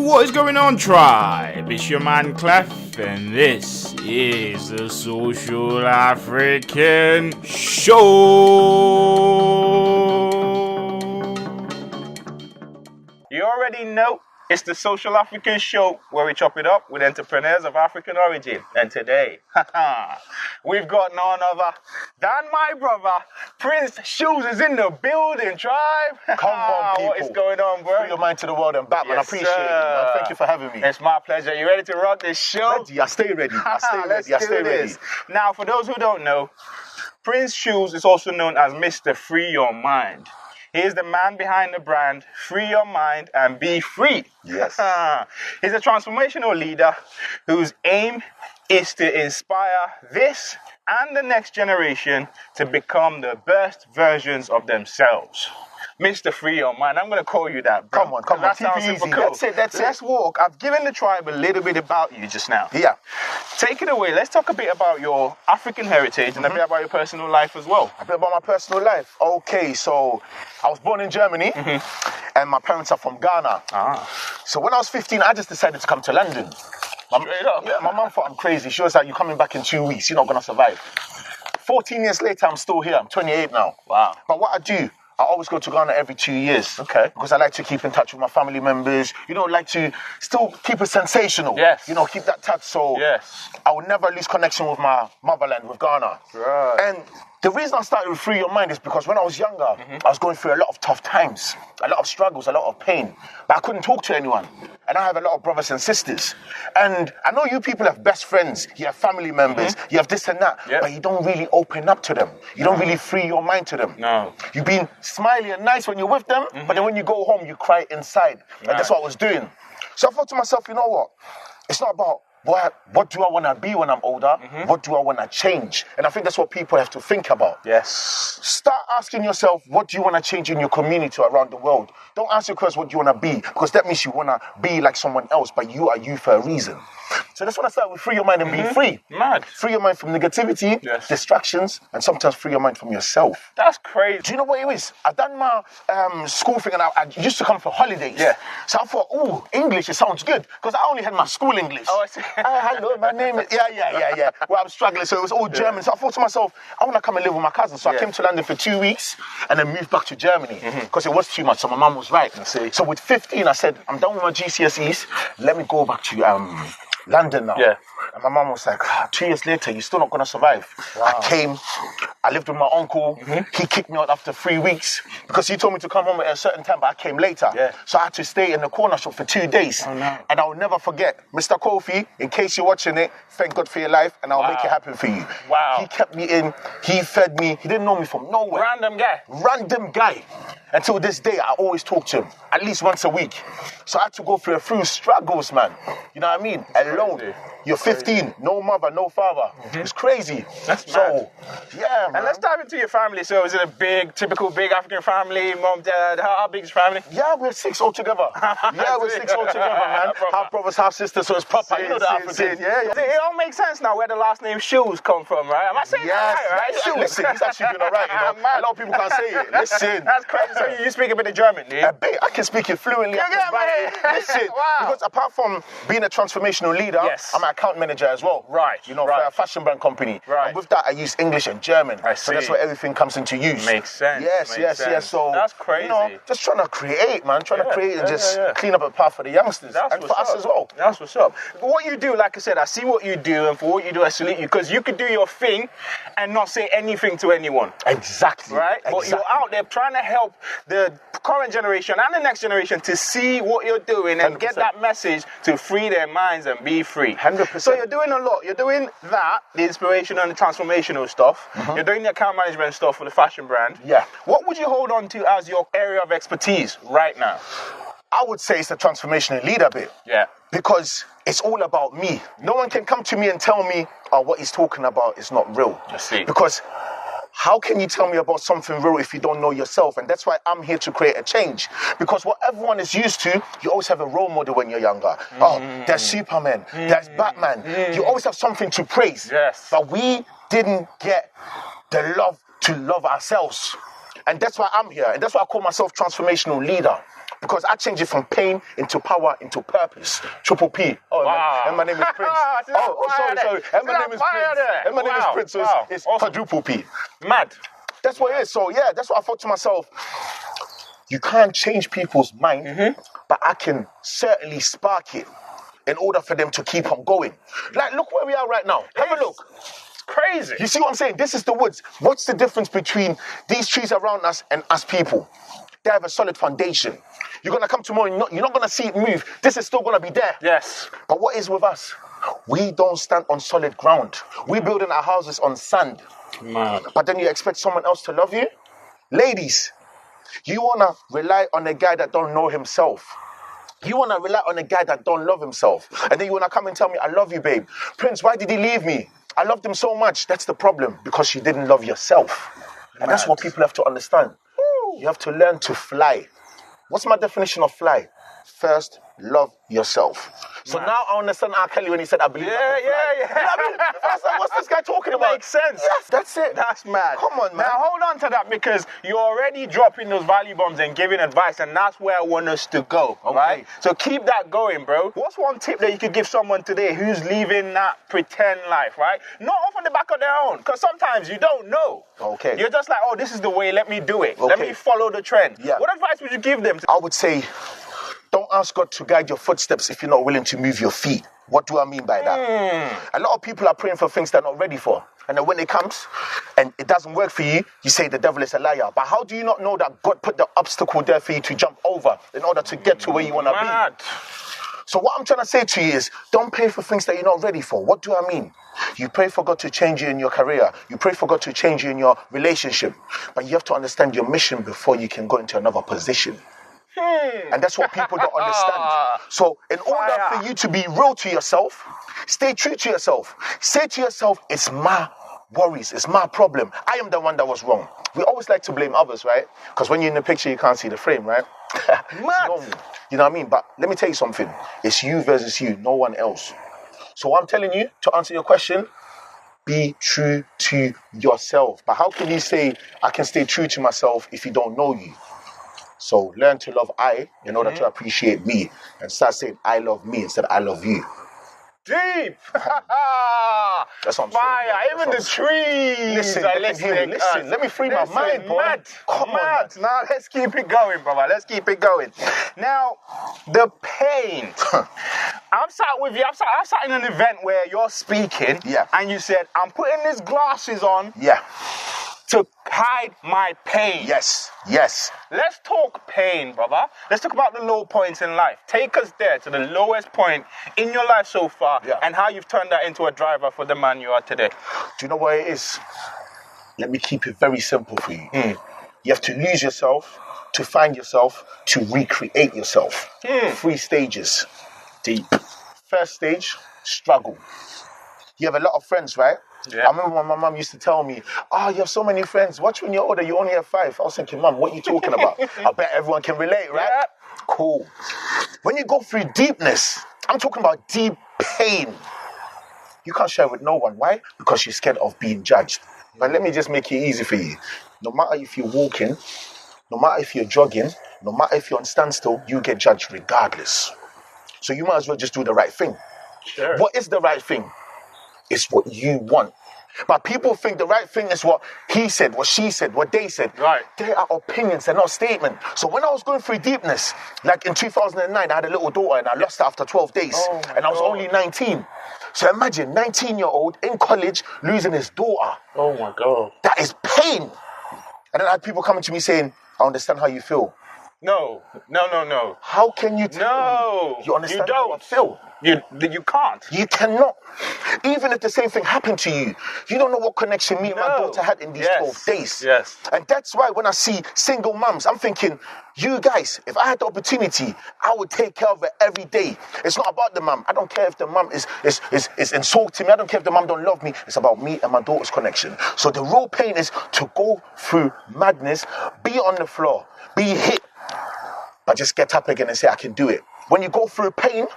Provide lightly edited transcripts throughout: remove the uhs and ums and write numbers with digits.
What is going on, tribe? It's your man Clef, and this is the Social African Show. You already know it's the Social African Show where we chop it up with entrepreneurs of African origin. And today, we've got none other than my brother, Prince Shoes is in the building, tribe. Come on, people. What is going on, bro? Free your mind to the world and back, man. I appreciate it, man. Thank you for having me. It's my pleasure. You ready to rock this show? Ready. I stay ready. I stay ready. Now, for those who don't know, Prince Shoes is also known as Mr. Free Your Mind. He is the man behind the brand, Free Your Mind and Be Free. Yes. He's a transformational leader whose aim is to inspire this and the next generation to become the best versions of themselves. Mr. Free Your Mind, I'm going to call you that, bro. Come on. That Keep sounds it super easy. cool. That's it. Let's walk. I've given the tribe a little bit about you just now. Yeah. Take it away. Let's talk a bit about your African heritage and a bit about your personal life as well. A bit about my personal life. Okay, so I was born in Germany, and my parents are from Ghana. So when I was 15, I just decided to come to London. Straight up. Yeah, my mum thought I'm crazy. She was like, "You're coming back in 2 weeks. You're not going to survive." 14 years later, I'm still here. I'm 28 now. Wow. But what I do, I always go to Ghana every 2 years. Okay. Because I like to keep in touch with my family members. Like to still keep it sensational. Yes. Keep that touch. So Yes. I will never lose connection with my motherland, with Ghana. Right. And the reason I started with Free Your Mind is because when I was younger, I was going through a lot of tough times, a lot of struggles, a lot of pain. But I couldn't talk to anyone. And I have a lot of brothers and sisters. And I know you people have best friends, you have family members, you have this and that, Yep. but you don't really open up to them. You don't really free your mind to them. No. You've been smiley and nice when you're with them, but then when you go home, you cry inside. And that's what I was doing. So I thought to myself, you know what? It's not about what do I want to be when I'm older? What do I want to change? And I think that's what people have to think about. Yes. Start asking yourself, what do you want to change in your community around the world? Don't ask your question, what do you want to be? Because that means you want to be like someone else, but you are you for a reason. So that's when I start with Free Your Mind and Be Free. Mad. Free your mind from negativity, distractions, and sometimes free your mind from yourself. That's crazy. Do you know what it is? I done my school thing and I used to come for holidays. Yeah. So I thought, English, it sounds good. Because I only had my school English. Oh, I see. Hello, my name is... Yeah. Well, I'm struggling, so it was all German. So I thought to myself, I want to come and live with my cousins. So I came to London for 2 weeks and then moved back to Germany. Because it was too much, so my mum was right. I see. So with 15, I said, I'm done with my GCSEs. Let me go back to London now. Yeah. And my mum was like, 2 years later, you're still not going to survive. Wow. I came, I lived with my uncle. He kicked me out after 3 weeks because he told me to come home at a certain time, but I came later. Yeah. So I had to stay in the corner shop for 2 days. Oh, no. And I'll never forget, Mr. Kofi, in case you're watching it, thank God for your life, and I'll make it happen for you. Wow. He kept me in, he fed me, he didn't know me from nowhere. Random guy. Until this day, I always talk to him, at least once a week. So I had to go through a few struggles, man. You know what I mean? Alone. Crazy. You're 15, no mother, no father. It's crazy. That's so, mad. yeah, man. And let's dive into your family. So is it a typical big African family? Mom, dad, how big is your family? Yeah, we're 6 altogether. We're 6 altogether, man. Half brothers, half sisters, so it's proper. You know the African. Yeah. It all makes sense now where the last name Shoes come from, right? Am I saying that right? Shoes. Listen, he's actually doing all right, A lot of people can't say it. Listen. That's crazy. So you speak a bit of German, dude? A bit. I can speak it fluently. I can write it. Listen, because apart from being a transformational leader, I'm an account manager as well. Right. For a fashion brand company. Right. And with that, I use English and German. I see. So that's where everything comes into use. Makes sense. Yes. So that's crazy. Just trying to create, man. Trying to create and just clean up a path for the youngsters and for us as well. That's what's up. But what you do, like I said, I see what you do, and for what you do, I salute you, because you could do your thing and not say anything to anyone. Exactly. Right? But you're out there trying to help the current generation and the next generation to see what you're doing and 100%. Get that message to free their minds and be free. 100%. So you're doing a lot. You're doing that, the inspirational and the transformational stuff. You're doing the account management stuff for the fashion brand. Yeah. What would you hold on to as your area of expertise right now? I would say it's the transformational leader bit. Yeah. Because it's all about me. No one can come to me and tell me, what he's talking about is not real. I see. Because how can you tell me about something real if you don't know yourself? And that's why I'm here to create a change. Because what everyone is used to, you always have a role model when you're younger. There's Superman, there's Batman. You always have something to praise. Yes. But we didn't get the love to love ourselves. And that's why I'm here. And that's why I call myself transformational leader. Because I changed it from pain into power into purpose. Triple P. Oh, Wow. and my name is Prince. Sorry. And my name is Prince. And my name is Prince. So it's Awesome. quadruple P. Mad. That's what it is. So yeah, that's what I thought to myself. You can't change people's mind, but I can certainly spark it in order for them to keep on going. Like, look where we are right now. Have a look. Crazy. You see what I'm saying? This is the woods. What's the difference between these trees around us and us people? They have a solid foundation. You're going to come tomorrow, you're not going to see it move. This is still going to be there. Yes. But what is with us? We don't stand on solid ground. We're building our houses on sand. Man. But then you expect someone else to love you? Ladies, you want to rely on a guy that don't know himself. You want to rely on a guy that don't love himself. And then you want to come and tell me, I love you, babe. Prince, why did he leave me? I loved him so much. That's the problem, because you didn't love yourself. And that's what people have to understand. You have to learn to fly. What's my definition of fly? First, love yourself. So now I understand R. Kelly when he said, I believe I can fly. Yeah. You know what I mean? I was like, what's this guy talking about? Makes sense. Yes, that's it. That's mad. Come on, man. Now hold on to that, because you're already dropping those value bombs and giving advice, and that's where I want us to go, right? So keep that going, bro. What's one tip that you could give someone today who's living that pretend life, right? Not off on the back of their own, because sometimes you don't know. Okay. You're just like, oh, this is the way, let me do it. Okay. Let me follow the trend. Yeah. What advice would you give them? I would say, don't ask God to guide your footsteps if you're not willing to move your feet. What do I mean by that? A lot of people are praying for things they're not ready for. And then when it comes and it doesn't work for you, you say the devil is a liar. But how do you not know that God put the obstacle there for you to jump over in order to get to where you want to be? So what I'm trying to say to you is, don't pray for things that you're not ready for. What do I mean? You pray for God to change you in your career. You pray for God to change you in your relationship. But you have to understand your mission before you can go into another position. And that's what people don't understand. So in order for you to be real to yourself, stay true to yourself. Say to yourself, it's my worries, it's my problem. I am the one that was wrong. We always like to blame others, right? Because when you're in the picture, you can't see the frame, right? It's normal. You know what I mean? But let me tell you something. It's you versus you, no one else. So what I'm telling you, to answer your question, be true to yourself. But how can you say, I can stay true to myself if you don't know you? So learn to love I in order to appreciate me, and start saying I love me instead of I love you. Deep! That's what I'm fire! saying. Even the trees! Listen, let me free my mind, boy. Come on. Now let's keep it going, brother. Let's keep it going. Now, the pain. I'm sat with you. I'm sat in an event where you're speaking, and you said, I'm putting these glasses on. Yeah. To hide my pain. Yes. Let's talk pain, brother. Let's talk about the low points in life. Take us there to the lowest point in your life so far, and how you've turned that into a driver for the man you are today. Do you know what it is? Let me keep it very simple for you. You have to lose yourself, to find yourself, to recreate yourself. 3 stages. Deep. First stage, struggle. You have a lot of friends, right? Yeah. I remember when my mum used to tell me, you have so many friends. Watch when you're older, you only have 5. I was thinking, Mum, what are you talking about? I bet everyone can relate, right? Yeah. Cool. When you go through deepness, I'm talking about deep pain. You can't share with no one. Why? Because you're scared of being judged. But let me just make it easy for you. No matter if you're walking, no matter if you're jogging, no matter if you're on standstill, you get judged regardless. So you might as well just do the right thing. Sure. What is the right thing? It's what you want. But people think the right thing is what he said, what she said, what they said. Right. They are opinions, they're not statements. So when I was going through deepness, like in 2009, I had a little daughter and I lost her after 12 days. And I was only 19. So imagine, 19-year-old in college losing his daughter. Oh my God. That is pain. And then I had people coming to me saying, I understand how you feel. No. How can you tell me you understand how I feel? You can't. You cannot. Even if the same thing happened to you, you don't know what connection me and my daughter had in these 12 days. Yes. And that's why when I see single mums, I'm thinking, you guys, if I had the opportunity, I would take care of her every day. It's not about the mum. I don't care if the mum is insulting me. I don't care if the mum don't love me. It's about me and my daughter's connection. So the real pain is to go through madness, be on the floor, be hit, but just get up again and say, I can do it. When you go through pain,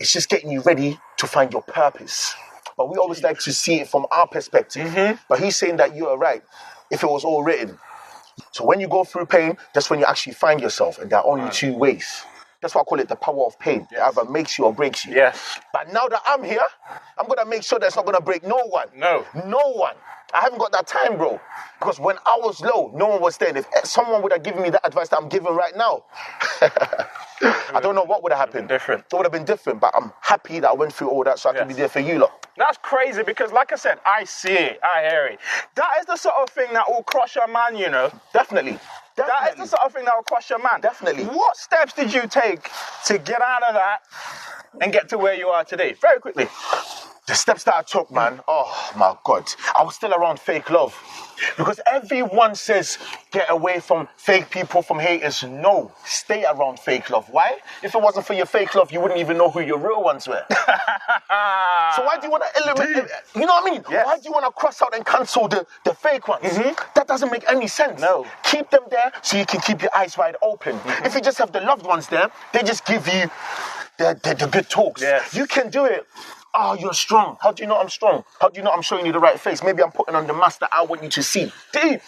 it's just getting you ready to find your purpose. But we always like to see it from our perspective. But he's saying that you are right. If it was all written, So when you go through pain, that's when you actually find yourself. And there are only two ways. That's why I call it the power of pain. It either makes you or breaks you. Yes. But now that I'm here, I'm going to make sure that's not going to break no one. No. No one. I haven't got that time, bro. Because when I was low, no one was there. And if someone would have given me that advice that I'm giving right now, I don't know what would have happened. Different. It would have been different, but I'm happy that I went through all that so I can be there for you lot. That's crazy because, like I said, I see it, I hear it. That is the sort of thing that will crush a man, you know. Definitely. That is the sort of thing that will crush a man. Definitely. What steps did you take to get out of that and get to where you are today? Very quickly. The steps that I took, man, oh my God. I was still around fake love. Because everyone says, get away from fake people, from haters. No, stay around fake love. Why? If it wasn't for your fake love, you wouldn't even know who your real ones were. So why do you want to eliminate, you know what I mean? Yes. Why do you want to cross out and cancel the fake ones? That doesn't make any sense. No. Keep them there so you can keep your eyes wide open. If you just have the loved ones there, they just give you the good talks. Yes. You can do it. Oh, you're strong. How do you know I'm strong? How do you know I'm showing you the right face? Maybe I'm putting on the mask that I want you to see. Deep.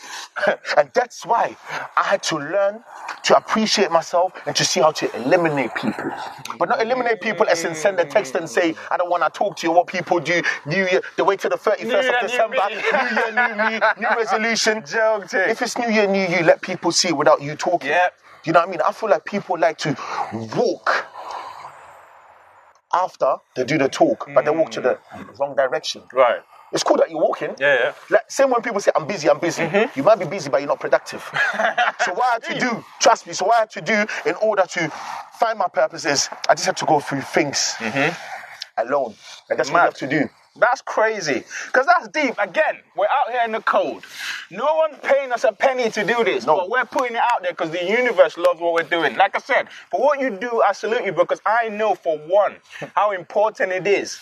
And that's why I had to learn to appreciate myself and to see how to eliminate people. But not eliminate people as in send a text and say, I don't want to talk to you. What people do, New Year, they wait till the 31st of December. New Year, new me, new resolution. Joke. If it's New Year, new you, let people see without you talking. Yep. You know what I mean? I feel like people like to walk after they do the talk, but they walk to the wrong direction. Right. It's cool that you're walking. Yeah. Like, same when people say, I'm busy. You might be busy, but you're not productive. So what I had to do, trust me, so what I had to do in order to find my purpose is, I just had to go through things alone. And that's what you have to do. That's crazy. Because that's deep. Again, we're out here in the cold. No one's paying us a penny to do this. No. But we're putting it out there because the universe loves what we're doing. Like I said, for what you do, I salute you because I know, for one, how important it is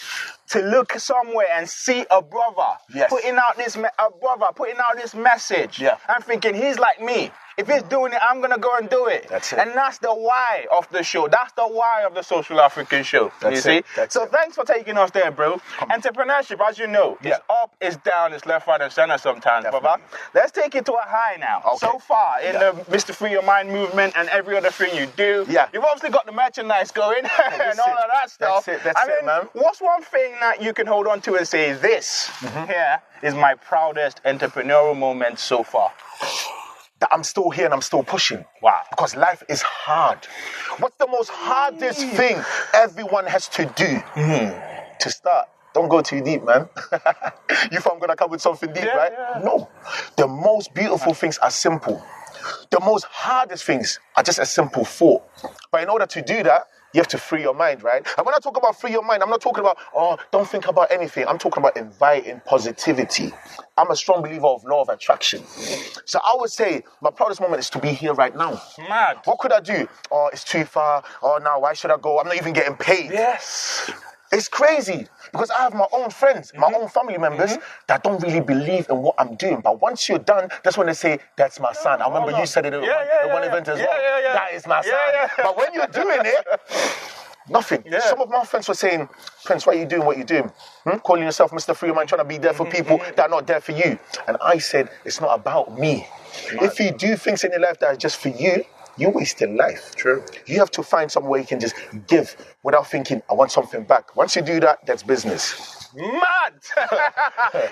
to look somewhere and see a brother putting out this message. Yeah. I'm thinking, he's like me. If he's doing it, I'm going to go and do it. That's it. And that's the why of the show. That's the why of the Social African Show. That's it. So thanks for taking us there, bro. Entrepreneurship, as you know, is up, is down, is left, right, and center sometimes, brother. Let's take it to a high now. Okay. So far, in the Mr. Free Your Mind movement and every other thing you do, you've obviously got the merchandise going and all of that stuff. That's it, man. What's one thing that you can hold on to and say, this here is my proudest entrepreneurial moment so far? That I'm still here and I'm still pushing. Wow. Because life is hard. What's the most hardest thing everyone has to do to start? Don't go too deep, man. You thought I'm going to come with something deep, right? Yeah. No. The most beautiful things are simple. The most hardest things are just a simple thought. But in order to do that, you have to free your mind, right? And when I talk about free your mind, I'm not talking about, don't think about anything. I'm talking about inviting positivity. I'm a strong believer of law of attraction. So I would say my proudest moment is to be here right now. Mad. What could I do? Oh, it's too far. Oh, now why should I go? I'm not even getting paid. Yes. It's crazy because I have my own friends, my own family members that don't really believe in what I'm doing. But once you're done, that's when they say, that's my son. I remember you said it at one event as well. That is my son. But when you're doing it, nothing. Yeah. Some of my friends were saying, Prince, why are you doing what you're doing? Calling yourself Mr. Free Your Mind, trying to be there for people that are not there for you. And I said, it's not about me. If you do things in your life that are just for you, you waste your life. True. You have to find some way you can just give without thinking, I want something back. Once you do that, that's business. Mad!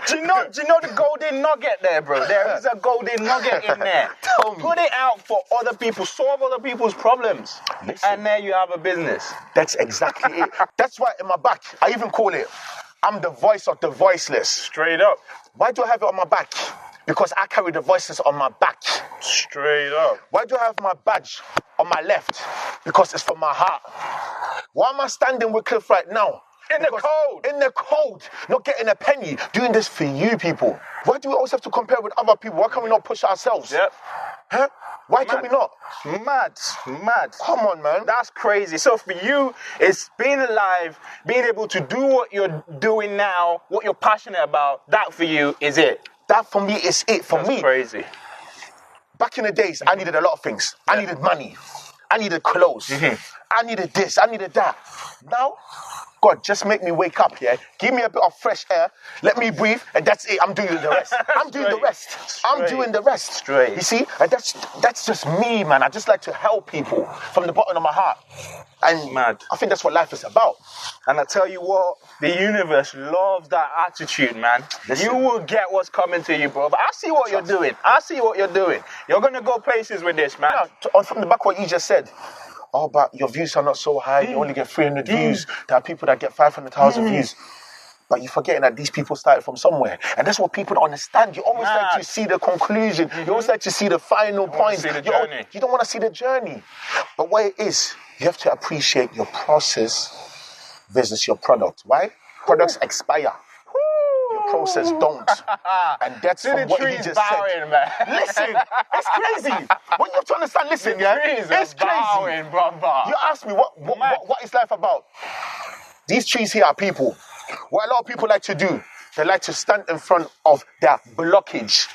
do you know the golden nugget there, bro? There is a golden nugget in there. Put it out for other people, solve other people's problems. Listen. And there you have a business. That's exactly it. That's why in my back, I even call it, I'm the voice of the voiceless. Straight up. Why do I have it on my back? Because I carry the voices on my back. Straight up. Why do I have my badge on my left? Because it's from my heart. Why am I standing with Cliff right now? In the cold, not getting a penny, doing this for you people. Why do we always have to compare with other people? Why can't we not push ourselves? Yep. Huh? Why can we not? Mad. Come on, man. That's crazy. So for you, it's being alive, being able to do what you're doing now, what you're passionate about, that for you is it. That for me is it. That's crazy. Back in the days, I needed a lot of things. Yeah. I needed money. I needed clothes. I needed this. I needed that. Now, God, just make me wake up, yeah? Give me a bit of fresh air, let me breathe, and that's it. I'm doing the rest. I'm doing the rest. I'm doing the rest. Straight. You see? And that's just me, man. I just like to help people from the bottom of my heart. And Mad. I think that's what life is about. And I tell you what, the universe loves that attitude, man. Listen. You will get what's coming to you, bro. But I see what you're doing. I see what you're doing. You're going to go places with this, man. Now, from the back what you just said, oh, but your views are not so high. You only get 300 views. There are people that get 500,000 views. But you're forgetting that these people started from somewhere. And that's what people don't understand. You always like to see the conclusion. You always like to see the final point. See the journey. You don't want to see the journey. But what it is, you have to appreciate your process versus your product. Why? Products expire. Your process don't. And that's from what he just said. Man. Listen, it's crazy. What you have to understand, listen, yeah? It's crazy. Brother. You ask me, what is life about? These trees here are people. What a lot of people like to do, they like to stand in front of their blockage.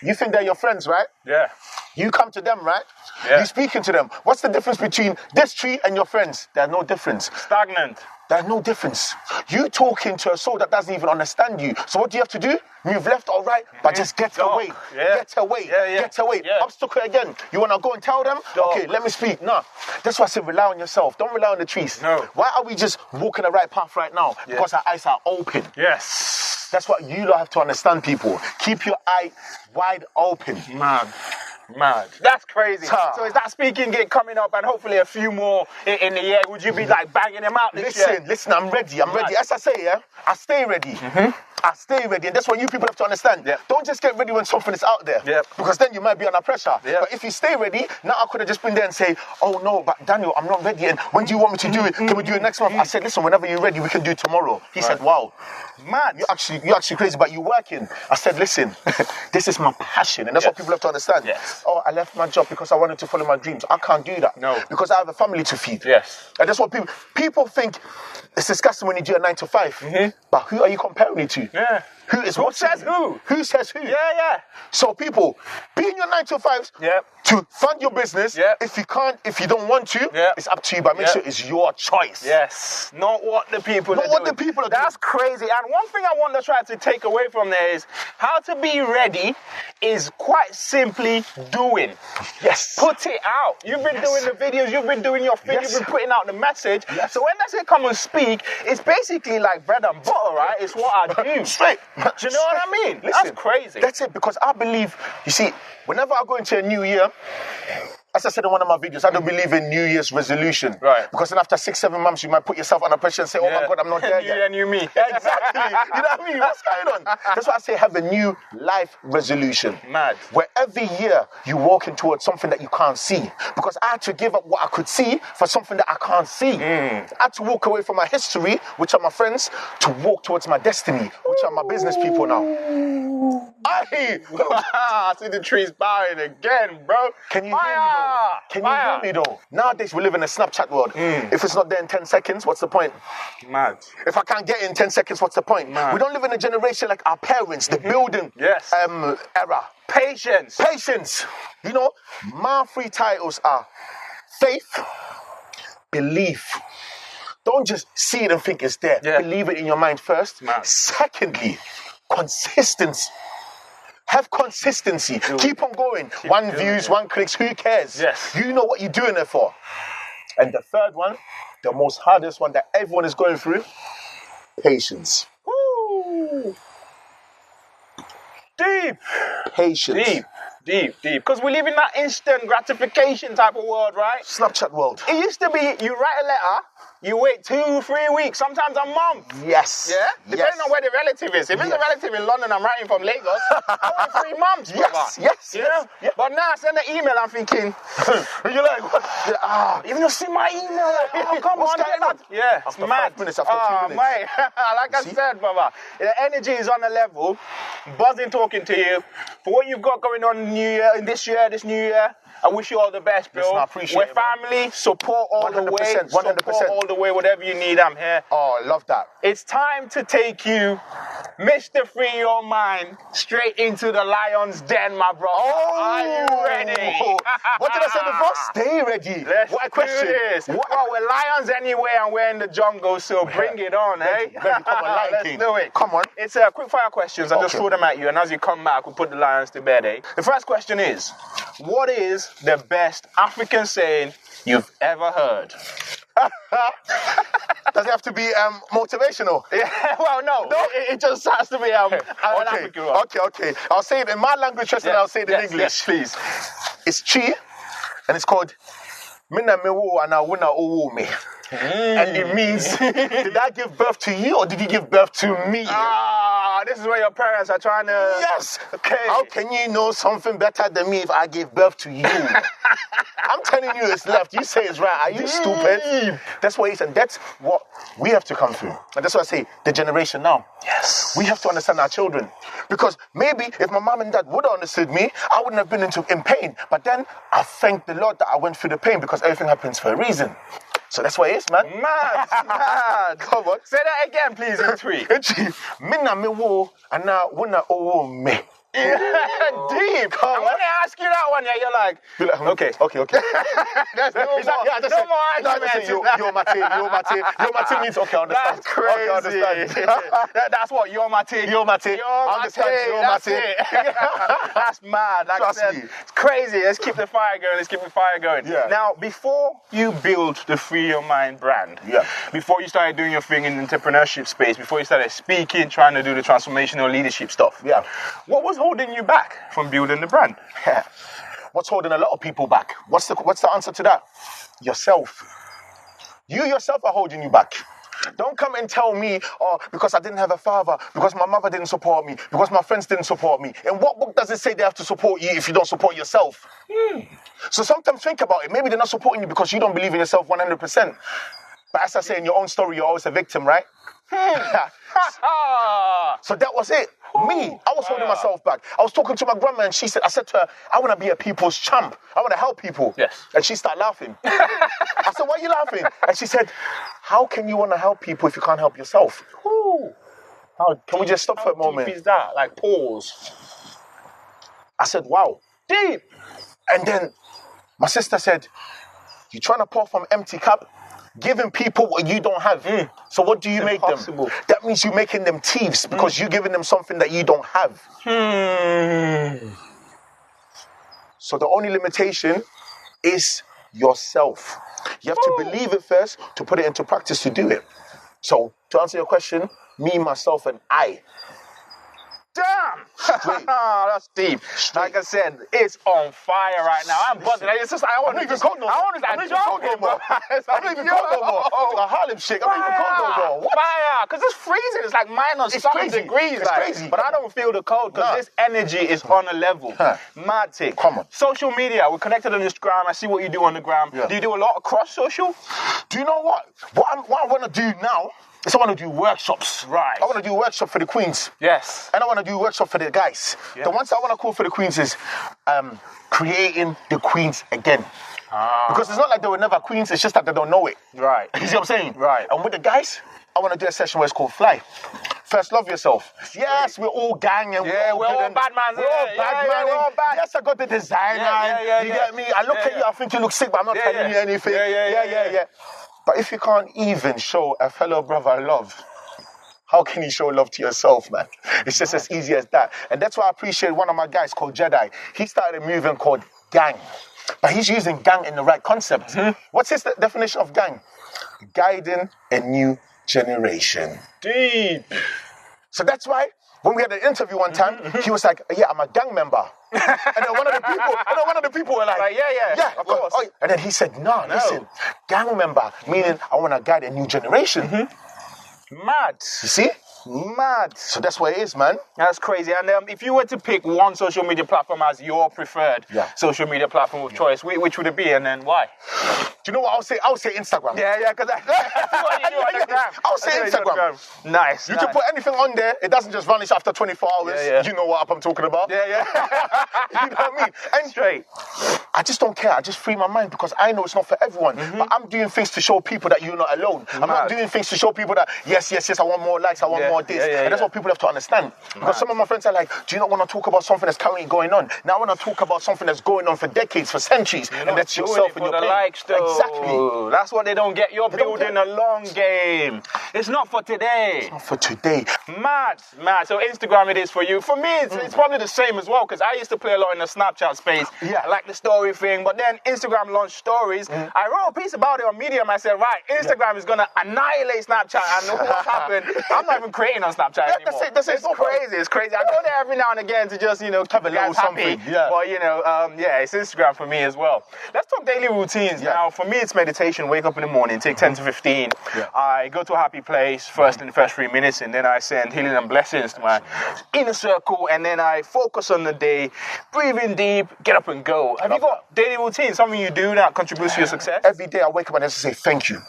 You think they're your friends, right? Yeah. You come to them, right? Yeah. You speaking to them. What's the difference between this tree and your friends? There's no difference. Stagnant. There's no difference. You talking to a soul that doesn't even understand you. So what do you have to do? Move left or right, but just get away. Yeah. Get away. Yeah. Get away. Yeah. Obstacle again. You want to go and tell them? Okay, let me speak. No. That's why I said rely on yourself. Don't rely on the trees. No. Why are we just walking the right path right now? Yeah. Because our eyes are open. Yes. That's what you lot have to understand, people. Keep your eye wide open. Mad. That's crazy. Ta. So is that speaking gig coming up and hopefully a few more in the year? Would you be like banging them out this year? Listen, I'm ready. I'm ready. As I say, yeah, I stay ready. I stay ready. And that's what you people have to understand. Yep. Don't just get ready when something is out there. Yep. Because then you might be under pressure. Yep. But if you stay ready, now I could have just been there and say, oh no, but Daniel, I'm not ready. And when do you want me to do it? Can we do it next month? I said, listen, whenever you're ready, we can do it tomorrow. He said, wow. Mad. You're actually crazy, but you're working. I said, listen, this is my passion. And that's what people have to understand. Yes. Oh, I left my job because I wanted to follow my dreams. I can't do that. No. Because I have a family to feed. Yes. And that's what people think it's disgusting when you do a 9 to 5. But who are you comparing it to? Yeah. Who says who? Who says who? Yeah. So people, be in your 9 to 5s to fund your business. Yep. If you don't want to, it's up to you. But make sure it's your choice. Yes. Not what the people Not are what doing. the people are That's crazy. And one thing I want to try to take away from there is how to be ready is quite simply doing. Yes. Put it out. You've been doing the videos, you've been doing your thing, you've been putting out the message. Yes. So when they say come and speak, it's basically like bread and butter, right? It's what I do. Straight. Do you know what I mean? Listen, that's crazy. That's it, because I believe, you see, whenever I go into a new year, as I said in one of my videos, I don't believe in New Year's resolution. Right. Because then after 6-7 months, you might put yourself under pressure and say, oh my God, I'm not there yet. You and me. Exactly. You know what I mean? What's going on? That's why I say have a new life resolution. Mad. Where every year you're walking towards something that you can't see. Because I had to give up what I could see for something that I can't see. I had to walk away from my history, which are my friends, to walk towards my destiny, which are my business people now. I see the trees bowing again, bro. Can you hear me though? Can you hear me though? Nowadays we live in a Snapchat world. If it's not there in 10 seconds, what's the point? Mad. If I can't get it in 10 seconds, what's the point? Mad. We don't live in a generation like our parents, the building era. Patience. You know, my 3 titles are faith, belief. Don't just see it and think it's there. Believe it in your mind first. Mad. Secondly, consistency. Have consistency. Keep on going. One views, one clicks, who cares? Yes. You know what you're doing it for. And the third one, the most hardest one that everyone is going through, patience. Woo. Deep. Patience. Deep. Because we live in that instant gratification type of world, right? Snapchat world. It used to be you write a letter, you wait 2-3 weeks, sometimes a month. Yes. Yeah? Depending on where the relative is. If it's a relative in London, I'm writing from Lagos, I wait 3 months, brother. Yes. But now I send an email, I'm thinking, you're like, what? even though see my email, like, come on, get that. Yeah, after it's mad. 5 minutes, after 2 minutes. Mate, like I said, brother, the energy is on a level, buzzing talking to you, for what you've got going on in this new year, I wish you all the best, bro. Listen, I appreciate We're it, man. family. Support all the way. 100%, 100%. Support all the way. Whatever you need, I'm here. Oh, I love that. It's time to take you, Mr. Free Your Mind, straight into the lion's den, my bro. Oh, are you ready? What did I say before? Stay ready. Let's what a question. do this. Well, we're lions anyway, and we're in the jungle, so bring it on, Ready, eh? ready. Come on, Lion Let's King. do it. Come on. It's quick fire questions. I'll just throw them at you, and as you come back, we'll put the lions to bed, eh? The first question is, what is the best African saying you've ever heard? Does it have to be motivational? Yeah, well, no. It just has to be an African one. Okay. I'll say it in my language first, and I'll say it in English. Yes, please. It's chi, and it's called Mina mewo ana wuna owo me. And it means, did I give birth to you or did you give birth to me? This is where your parents are trying to... Yes. Okay. How can you know something better than me if I gave birth to you? I'm telling you it's left. You say it's right. Are you stupid? That's what it is. And that's what we have to come through. And that's what I say, the generation now. Yes. We have to understand our children. Because maybe if my mom and dad would have understood me, I wouldn't have been in pain. But then I thank the Lord that I went through the pain because everything happens for a reason. So that's what it is, man. Mad. Come on. Say that again, please, in three. Mina me wo ana wuna owo me. Deep. Come on. When they ask you that one, yeah, you're like, okay. There's no more arguments. You're my team means okay, I understand. That's crazy. Okay, I understand. That's what, you're my team. You're my team. I understand. You're my team. That's mad. Like Trust I said, me. it's crazy. Let's keep the fire going. Yeah. Now, before you build the Free Your Mind brand, before you started doing your thing in the entrepreneurship space, before you started speaking, trying to do the transformational leadership stuff, what was holding you back from building the brand? What's holding a lot of people back? What's the answer to that? Yourself. You yourself are holding you back. Don't come and tell me, because I didn't have a father, because my mother didn't support me, because my friends didn't support me. In what book does it say they have to support you if you don't support yourself? So sometimes think about it. Maybe they're not supporting you because you don't believe in yourself 100%. But as I say, in your own story, you're always a victim, right? So that was it. Me, I was holding myself back. I was talking to my grandma and I said to her, I want to be a people's champ. I want to help people. Yes. And she started laughing. I said, why are you laughing? And she said, how can you want to help people if you can't help yourself? Can we just stop for a moment? How deep is that? Like, pause. I said, wow. Deep. And then my sister said, you're trying to pour from empty cup? Giving people what you don't have. So what do you make them? That means you're making them thieves because you're giving them something that you don't have. So the only limitation is yourself. You have to believe it first to put it into practice to do it. So to answer your question, me, myself, and I. Damn! That's deep. Like I said, it's on fire right now. I'm buzzing. It's just, I want to even cold no more. I'm not even cold no more. I'm not even cold no more. Like Harlem shake. I'm not even cold no more. Fire! Because it's freezing. It's like minus 7 degrees. It's crazy. But I don't feel the cold because this energy is on a level. Mad tick. Come on. Social media. We're connected on Instagram. I see what you do on the gram. Do you do a lot across social? Do you know what? What I want to do now is I want to do workshops. Right. I want to do workshops for the queens. Yes. And I want to do workshops for the guys. Yeah. The ones I want to call for the queens is creating the queens again. Because it's not like they were never queens, it's just that they don't know it. Right. You see what I'm saying? Right. And with the guys, I want to do a session where it's called Fly. First, love yourself. Yes, we're all gang and we're all bad man. We're all bad man. Yes, I got the designer. You get me? I look at you, I think you look sick, but I'm not telling you anything. Yeah. But if you can't even show a fellow brother love, how can you show love to yourself, man? It's just as easy as that. And that's why I appreciate one of my guys called Jedi. He started a movement called gang. But he's using gang in the right concept. What's his definition of gang? Guiding a new generation. Deep. So that's why when we had an interview one time, he was like, yeah, I'm a gang member. And then one of the people were like, yeah, of course. And then he said, no, listen, gang member, meaning I want to guide a new generation. Mad. You see? Mad. So that's what it is, man. That's crazy. And if you were to pick one social media platform as your preferred social media platform of choice, which would it be and then why? Do you know what I would say Instagram. Yeah, because that's what you do on the gram. I would say Instagram. Nice. You can put anything on there. It doesn't just vanish after 24 hours. You know what app I'm talking about. Yeah. You know what I mean? And straight. I just don't care. I just free my mind because I know it's not for everyone. But I'm doing things to show people that you're not alone. I'm not doing things to show people that, yes, I want more likes, I want more this. And that's what people have to understand. Because some of my friends are like, do you not want to talk about something that's currently going on? Now I want to talk about something that's going on for decades, for centuries. You're and that's yourself and your pain. Likes, though. Exactly. That's what they don't get. You're building a long game. It's not for today. It's not for today. Mad. So Instagram it is for you. For me, it's probably the same as well, because I used to play a lot in the Snapchat space. Yeah. I like the story thing, but then Instagram launched stories. I wrote a piece about it on Medium. I said, right, Instagram is going to annihilate Snapchat, and what's happened? I'm not even creating on Snapchat anymore. That's it. It's crazy. It's crazy. I go there every now and again to just, keep the guys happy. But, it's Instagram for me as well. Let's talk daily routines. Now, for me, it's meditation. Wake up in the morning, take 10 to 15. I go to a happy place first in the first 3 minutes, and then I send healing and blessings to my inner circle, and then I focus on the day, breathe in deep, get up and go. Have you got daily routine, something you do that contributes to your success? Every day I wake up and I just say thank you.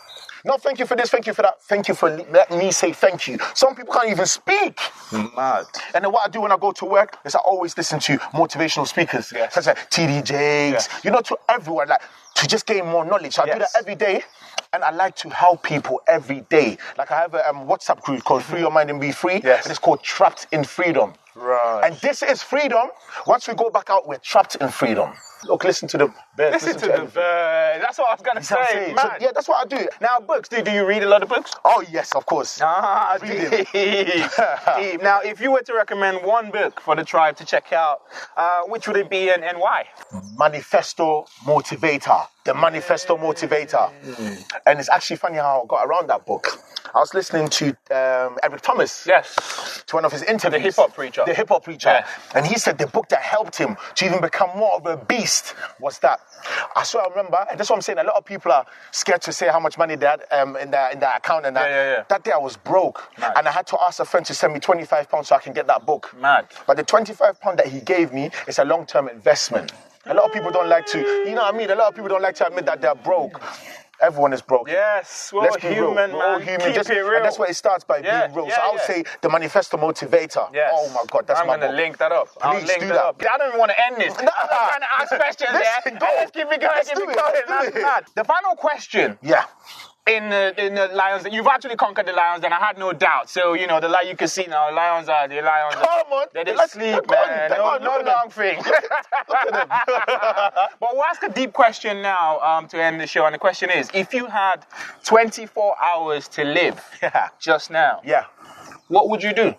Not thank you for this, thank you for that. Thank you for letting me say thank you. Some people can't even speak. Mad. And then what I do when I go to work is I always listen to motivational speakers, such as TD Jakes, to everyone, like to just gain more knowledge. So I do that every day. And I like to help people every day. Like I have a WhatsApp group called 3yourmind and Be Free. And it's called Trapped in Freedom. Right. And this is freedom. Once we go back out, we're trapped in freedom. Look, listen to the birds. Listen to the birds. That's what I was going to say. So, that's what I do. Now, books. Do you read a lot of books? Oh, yes, of course. Deep. Now, if you were to recommend one book for the tribe to check out, which would it be and why? Manifesto Motivator. The Manifesto Motivator. And it's actually funny how I got around that book. I was listening to Eric Thomas. Yes. To one of his interviews. The hip-hop preacher. Yeah. And he said the book that helped him to even become more of a beast was that. I remember, and that's what I'm saying, a lot of people are scared to say how much money they had in their account and that. That day I was broke. Mad. And I had to ask a friend to send me £25 so I can get that book. Mad. But the £25 that he gave me is a long-term investment. A lot of people don't like to, A lot of people don't like to admit that they're broke. Everyone is broke. Yes, Let's be human, real. man. We're all human. Keep it real. And that's where it starts by being real. So I would say the Manifesto Motivator. Yes. Oh my God, that's my book. I'm going to link that up. Please do that. I don't even want to end this. I'm trying to ask questions there. Let's keep it going. That's mad. The final question. Yeah. In the lions, you've actually conquered the lions, and I had no doubt. So you can see now, lions. Come on, they're sleep, man. No long thing. Look at them. But we'll ask a deep question now to end the show, and the question is: if you had 24 hours to live, just now, what would you do?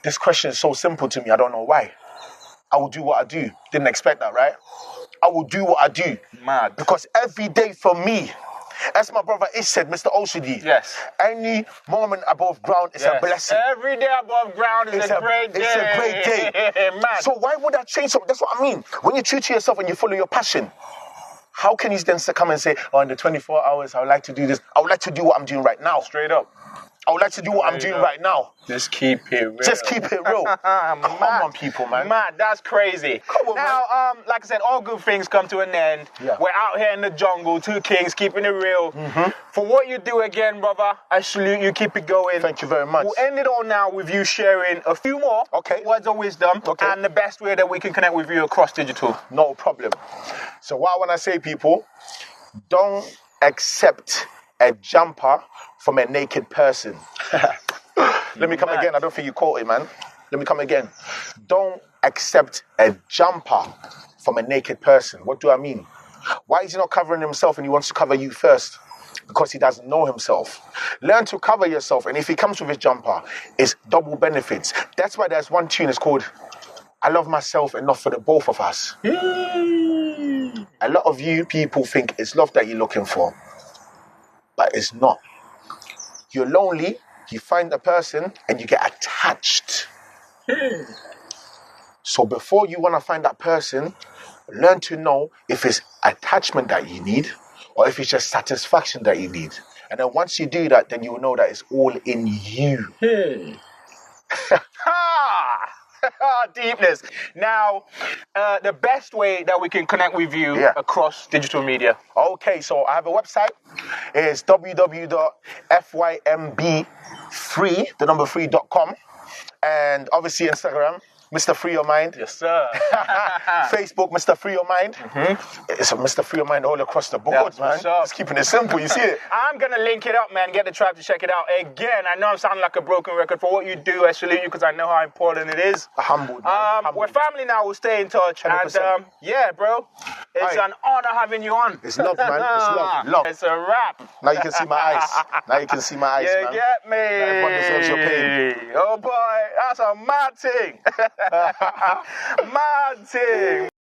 This question is so simple to me. I don't know why. I will do what I do. Didn't expect that, right? I will do what I do. Mad. Because every day for me, as my brother Ish said, Mr. OCD, any moment above ground is a blessing. Every day above ground is a great day. It's a great day. Man. So why would I change something? That's what I mean. When you're true to yourself and you follow your passion, how can you then come and say, in the 24 hours, I would like to do this. I would like to do what I'm doing right now. Straight up. I would like to do what I'm doing right now. Just keep it real. Come on, people, man. Man, that's crazy. Come on, now, like I said, all good things come to an end. We're out here in the jungle, two kings, keeping it real. For what you do again, brother, I salute you. Keep it going. Thank you very much. We'll end it all now with you sharing a few more words of wisdom and the best way that we can connect with you across digital. No problem. So what I want to say, people, don't accept a jumper from a naked person. Let me come again. I don't think you caught it, man. Let me come again. Don't accept a jumper from a naked person. What do I mean? Why is he not covering himself and he wants to cover you first? Because he doesn't know himself. Learn to cover yourself. And if he comes with his jumper, it's double benefits. That's why there's one tune, it's called I Love Myself Enough for the Both of Us. A lot of you people think it's love that you're looking for. But it's not. You're lonely, you find a person, and you get attached. So before you want to find that person, learn to know if it's attachment that you need, or if it's just satisfaction that you need. And then once you do that, then you will know that it's all in you. Deepness. Now, the best way that we can connect with you across digital media. Okay, so I have a website. It's www.fymb3.com. And obviously Instagram, Mr. Free Your Mind. Yes, sir. Facebook, Mr. Free Your Mind. It's a Mr. Free Your Mind all across the board, That's man. what's up. Just keeping it simple, you see it? I'm going to link it up, man. Get the tribe to check it out. Again, I know I'm sounding like a broken record for what you do. I salute you because I know how important it is. Humbled, man. We're family now. We'll stay in touch. 100%. And yeah, bro, it's an honor having you on. It's love, man. It's love. Love. It's a wrap. Now you can see my eyes. Now you can see my eyes, You man. get me? Not everyone deserves your pain. Oh boy, that's a mad thing. Mad thing.